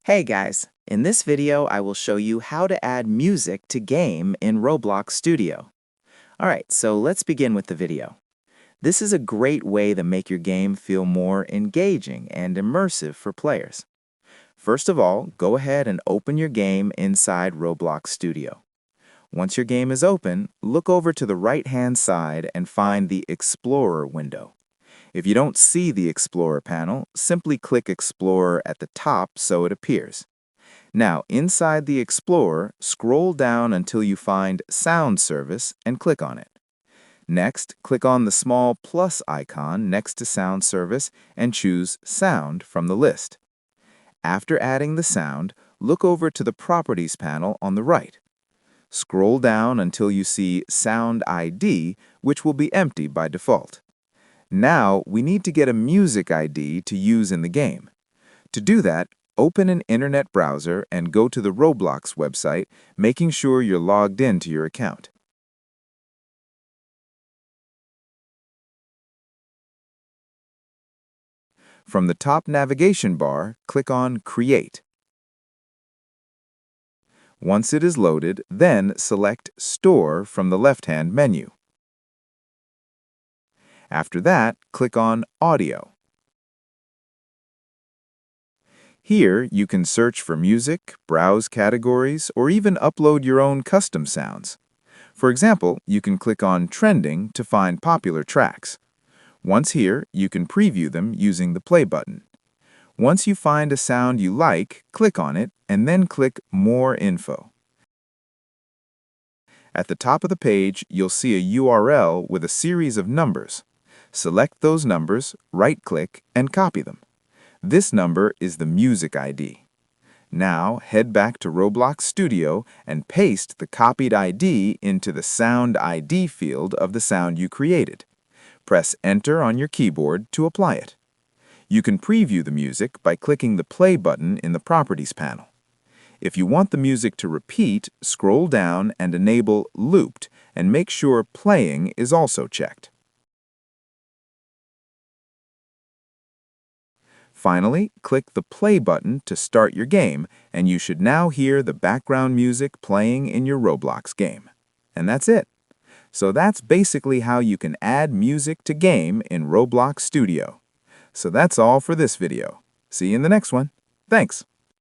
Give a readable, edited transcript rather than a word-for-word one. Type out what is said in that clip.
Hey guys, in this video I will show you how to add music to game in Roblox Studio. Alright, so let's begin with the video. This is a great way to make your game feel more engaging and immersive for players. First of all, go ahead and open your game inside Roblox Studio. Once your game is open, look over to the right-hand side and find the Explorer window. If you don't see the Explorer panel, simply click Explorer at the top so it appears. Now, inside the Explorer, scroll down until you find Sound Service and click on it. Next, click on the small plus icon next to Sound Service and choose Sound from the list. After adding the sound, look over to the Properties panel on the right. Scroll down until you see Sound ID, which will be empty by default. Now, we need to get a music ID to use in the game. To do that, open an internet browser and go to the Roblox website, making sure you're logged into your account. From the top navigation bar, click on Create. Once it is loaded, then select Store from the left-hand menu. After that, click on Audio. Here, you can search for music, browse categories, or even upload your own custom sounds. For example, you can click on Trending to find popular tracks. Once here, you can preview them using the play button. Once you find a sound you like, click on it, and then click More Info. At the top of the page, you'll see a URL with a series of numbers. Select those numbers, right-click, and copy them. This number is the music ID. Now, head back to Roblox Studio and paste the copied ID into the Sound ID field of the sound you created. Press Enter on your keyboard to apply it. You can preview the music by clicking the Play button in the Properties panel. If you want the music to repeat, scroll down and enable Looped and make sure Playing is also checked. Finally, click the Play button to start your game, and you should now hear the background music playing in your Roblox game. And that's it. So that's basically how you can add music to game in Roblox Studio. So that's all for this video. See you in the next one. Thanks.